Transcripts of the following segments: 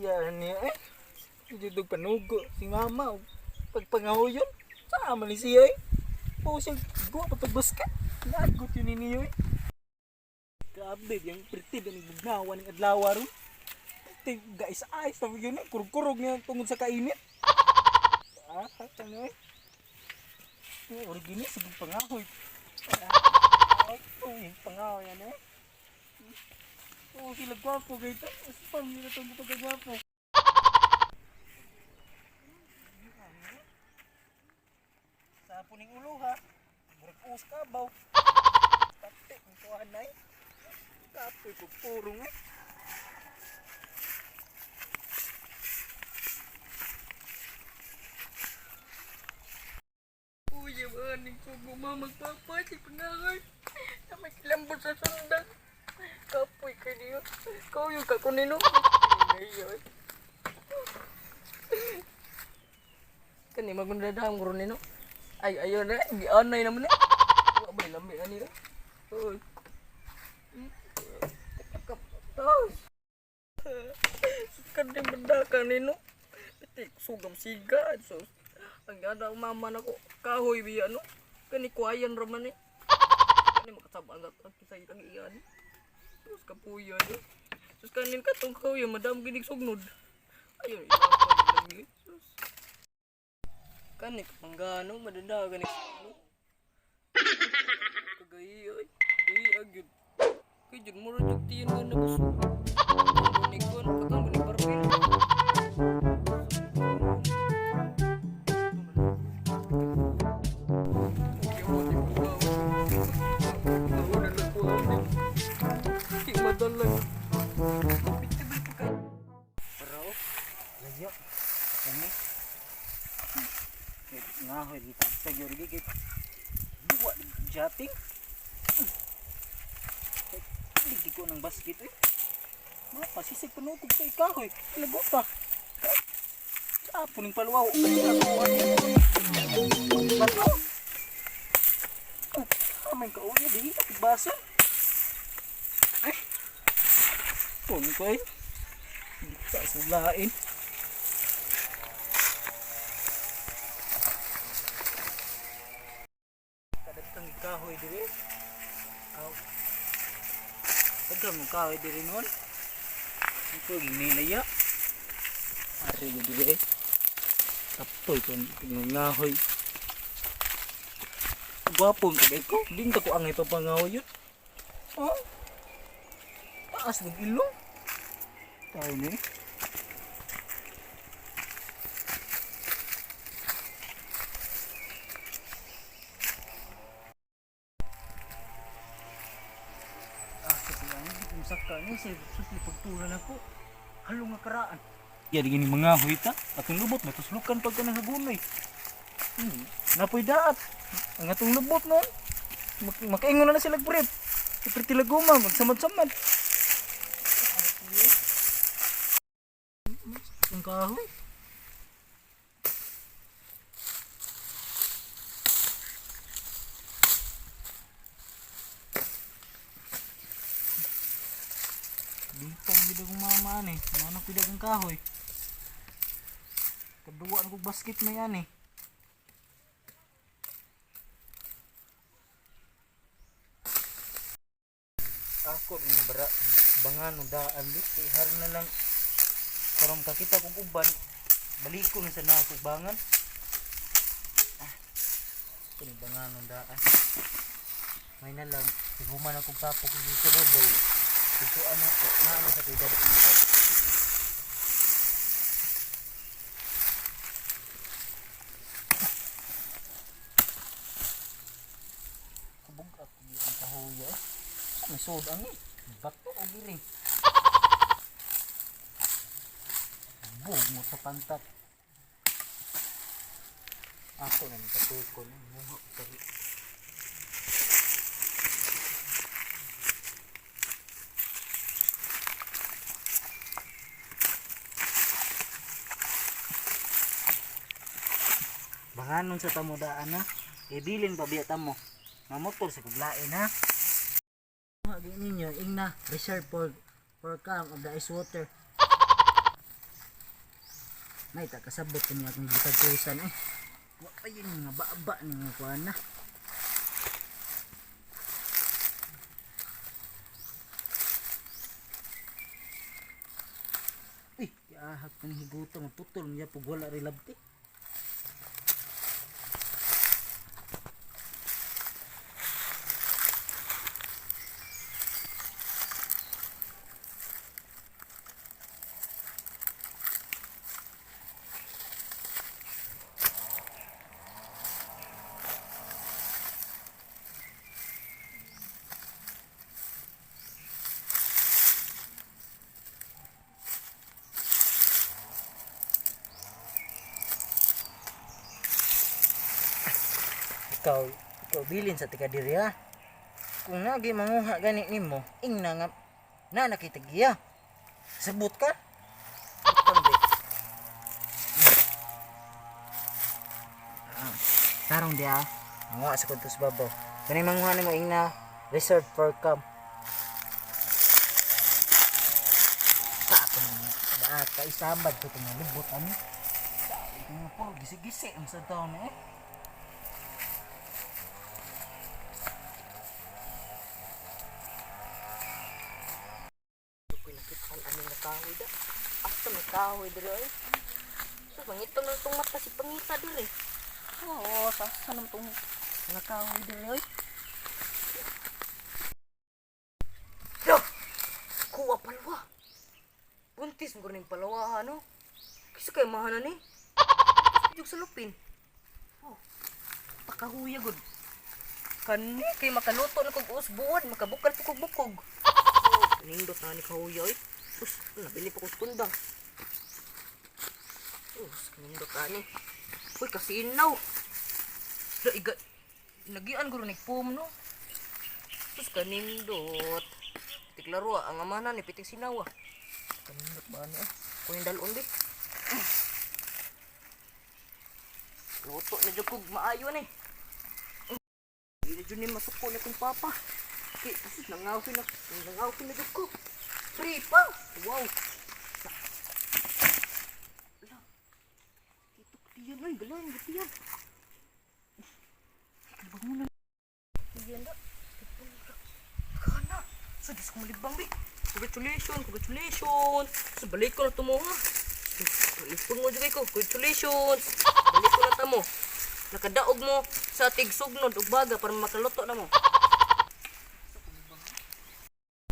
Yan niya eh. Dito panugo. Si mama. Pagpangaw yun. Sama ni siya eh. Oo siya. Gawa patubos ka. Nagot yun niyo eh. Grabe. Yung pretid. Yung bugnawa ng adlawa ron. Guys ay. Sabi yun eh. Kurug-kurug niya tungod sa kainit. Ano eh. Origini. Sige pangahoy. Uy. Pangahoy yan eh. Oo sila gwapo gayta. Spam nila itong pagkagwapo. Sa puning ulo ha. Burikos kabaw. Pati ang tuhan ay. Kapoy pagpurong eh. Uy, yung aning sugo mamagpapa. Si panangay. Na may kilambot sa sundan. Kapoy ka niyo. Kau yung kakunino. Ngayon. Kani magundadahang guro nino. Ay ayo na. Gianay naman eh. Wala ba lambi ani eh. Uy. Tapos. Kani mendakan nino. Pitik sugam siga. So, ang ada mama nako kahoy biya no. Kani kuayan raman eh. Kani makasabang at sa ilang iyan. Terus kapuyan eh. Terus kanin katong kahoy madam ginig sugnod. Ayun ilapag lang eh. Kanik panggano madanda kanik sugnod. Kagayi ay. Gayi agyud. Kay jud mo ra jud tiyan nga nabusog. Kanik kon katong gani barbil. Madalang. Pero, layo. Kami. Ngahoy kita. Sagyo gigit. Buwa jating. Hindi ko ng basket eh. Mapa, sisig panukog kay kahoy. Lagot pa. Apo ning paluwaw. Bato. Kamay ka uya. Di ka baso. Ay. Pun ko eh. Hindi ka sulain. Kadagkang kahoy diri. Aw. Kadagkang kahoy diri nun. Ito nilaya. Ari diri eh. Taptoy ko ngahoy. Gwapo kagay ko. Din ka ko angay papangahoy yun. Oh. Taas ng ilong. Tayo ni. Kasi ang saka niya sa pagtulan ako. Halong nga karaan. Yan gini mga hoyta. Atong lubot matuslukan pagka nang hagunoy. Napoy daat. Ang atong lubot noon. Makaingon na sila brief. Seperti laguma magsamad-samad. Ang kahoy. Bintang gid akong mama ani. Ano pida kang kahoy. Kadua ang basket na yan eh. Ako ni bangan daan dito. Har na lang karong kakita kong uban. Balik ko na sa nakubangan. Kung bangan daan. May na lang. Iguman akong tapok dito sa babaw. Dito ano ko. Naano sa tidad ito. Kubog ako yung kahuya. Masod ang bato o giring. Bug mo sa pantat. Ako na nagkatuko na muha ko. Banganon sa tamudaan na. Ibilin pa biya tamo. Mamotor sa kuglain ha. Ninyo ing na reserve for calm of the ice water. May tak kasabot ko niya akong gitagkusan eh. Wa pa yun mga baba ni mga kuan na. Uy, yahak ng higutan, maputol niya pag wala rin labti. Ikaw bilin sa tika diri ha. Kung nagi manguha gani nimo, ing na nga na nakita giya. Sabot ka? Tambi. Tarong dia. Manguha sa kuntos babaw. Kani manguha nimo ing na reserved for camp. Sa ako na. Daat ka isambad ko itong libot ano. Ito nga po, gisi-gisi ang sa taon eh. Kahoy da. Asa may kahoy diri ay. So mangitong nang tong mata si pangita diri. Oo, sa nang tong mga kahoy diri ay. Yo. Kuha palwa. Buntis mo ning palawa ano. Kisa kay mahana ni. Jug sa lupin. Oh. Pakahuya gud. Kani kay makaluto na kog usbuan, makabukal pa kog bukog. Oh, nindot na ni kahuya ay. Us, nabili pa ko kundang. Kanindot ka ni. Uy, kasinaw. Nagian ko rin nagpum, no? Us, kanindot. Tiklaro, ang amana ni pitik sinawa. Kanindot ba ni? Kunin dalon di. Luto na dyan kog maayo ni. Hindi na dyan ni masuko na kong papa. Okay, kasi nangawin na dyan ko. Free pa! Wow! Ala! Kitok diyan ay, galang, gati yan. Kalibang mo na. Diyan na. Kana! So, Diyos ko malibang, bi. Congratulations! So, balik ko na ito mo, ha? Malipang mo dyan ko. Congratulations! Balik ko na ito mo. Nakadaog mo sa tigsugnod o baga para makaluto na mo.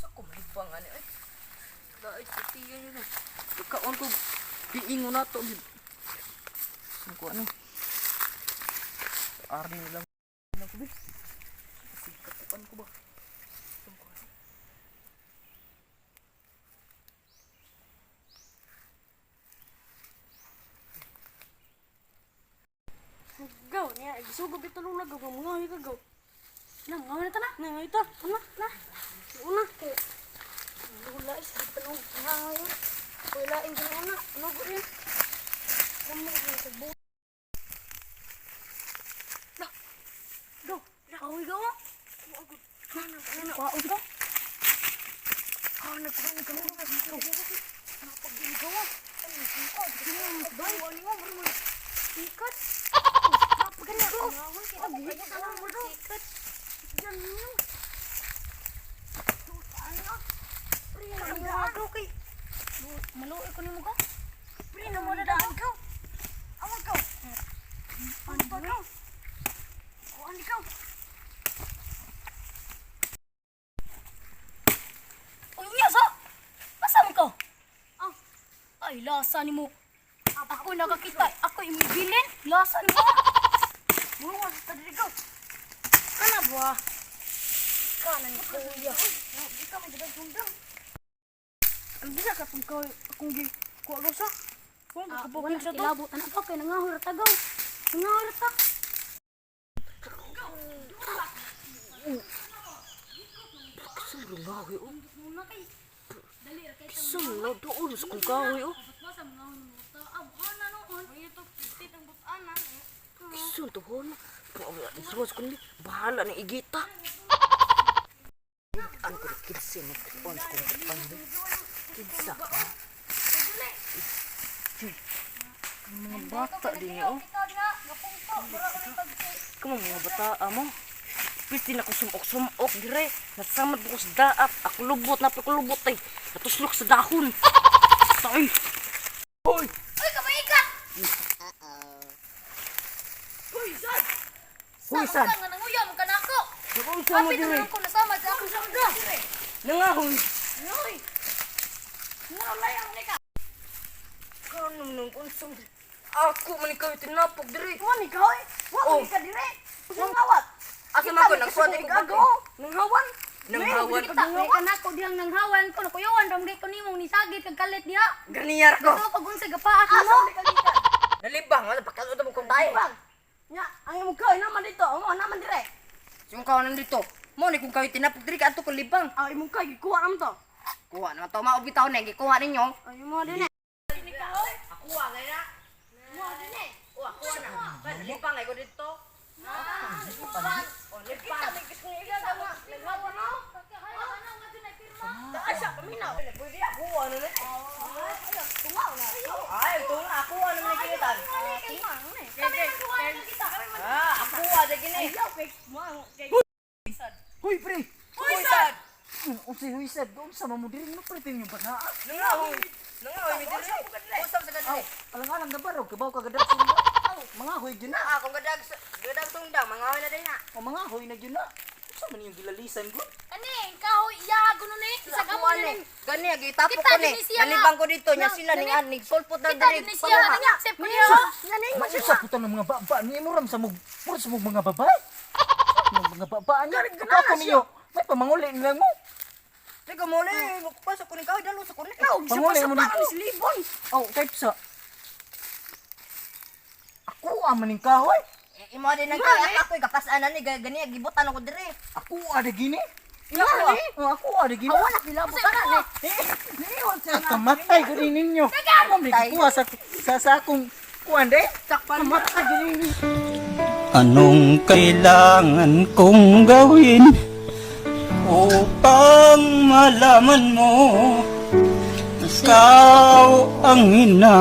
So, kumalibang, ano ay. Ay, katiyan yun eh. Pagkaon ko, piingo na to. Ano ko ano? Ari nilang ano ko ba? Kasi katukan ko ba? Ano ko ano? Gaw, niya, isugo bito lulag ko mga ka gaw. Nang ngaw na ta na. Nang ito. Ano? Na. Una ko. Lula is tanong ngayon. Wala ing una. Ano ko rin? Kamu sa bu. Lah. Gaw. Awi gaw. Mana ko ito? Ano pa ni kamu ka gaw. Napa gini gaw? Ano ko? Bawa ni mo mo. Ikat. Pagkala ko. Pagkala ko. Sikat. Diyan niyo. Ano? Pre, ako kay. Maluoy ko nimo ko. Pre, na mo na daan ko. Awag ko. Ano ba ko? Kuan ikaw. Oy, yasa. Asa mo ko? Ay, lasa nimo. Ako nakakita, ako imibilin. Lasa nimo. Buwa sa tadrigaw. Kana ba? Kana ni kuya. Di ka magdagdag sundang. Ang bisa ka kung akong gi kuha rosa. Kung kapupin sa to. Labot anak ko kay nangahur tagaw. Nangahur ta. Suro ngawi o. Suro doon sa kong kahoy o. Kisun to hon. Suwas ko ni bahala na igita. Ang ko kitse magkuan ko pang. Kitsa. Mga bata din oh. Kamu mga bata mo. Piti na ko sumok-sumok dire. Nasamad ko sa daap. Ako lubot na ko lubot ay. Natuslok sa dahon. Tay. Hoy. Uy, kamaikat! Hoy, sad. Hoy, sad! Saan ka nanguyam ka na ako? Nakunsa mo Kapit dire. na ako nasama sa akong samda. Nangahoy. Uy! Nalayang ni ka. Kanong nang kunsong. Ako man ikaw tinapok dire. Kuha ni ka, oy. Oh. Kuha ni ka dire. Kusang ngawat. Asa man ko nagsuwati ko gago. Nanghawan. Nanghawan. Nanghawan ka na ko diyang nanghawan ko. Nakuyawan dong di ko nimong nisagit kag kalit diha. Ganiyar ko. So pag unsa gapaak mo. Nalibang wala pakalo mo kung tayo. Nya, ang imong kawin naman dito. Amo naman dire. Yung kawanan dito. Mo ni kung kayo tinapok dire ka ato ko libang. Ang imong kay kuha naman to. Kuha na to mao bitaw na gikuha ninyo. Ay mo din eh. Ako wa gay na. Mo din eh. Wa kuha na. Libang ay ko dito. Oh, libang. Naghawan no. Ano nga din ay pirma. Asa paminaw. Pwede ako ano na. Tungaw na. Ay, ito na ako ano na kinitan. Tungaw na eh. Kami nagkuha na kita. Ako wa gini. Ayaw kay mo. Hoy, pre! Hoy, sad. Unsay huisad? Doon sa mamudiri mo pre tinyo ba na? Nangahoy. Nangahoy mi dire. Usap sa kadre. Alang-alang na baro, kabaw ka gadag sunda. Mga hoy gyud na. Ako gadag tungda mga na din na. O mga hoy na gyud na. Sa man yung gilalisan ko? Ani, kahoy iyago nun eh. Isa Ako gamon ani. nun. Gani gitapok Kita ko ni. din siya, Nalibang ko dito nya na. sila ning anig sulpot na Kita dire. din siya. Nga, sip ko niya. Mausap ko ng mga baba ni mo ram sa mug puro sa mug mga babae. Mga baba niya. Ako niyo. May pamanguli nilang mo. Teka mo le, pasok ko ni kahoy dalo sa kunik. Kaw, Panguli mo dito. libon. Oh, type sa. Ako amaning kahoy. Imo din nang kaya ako kapasan ni gani gibutan ako dire. Ako ada gini. Ako ada gini. Wala kilabo ka na eh. Niyon sa kamatay ko din ninyo. Ako may kuha sa akong kuan de. Sakpan mo. Kamatay din ninyo. Anong kailangan kong gawin upang malaman mo ikaw ang ina?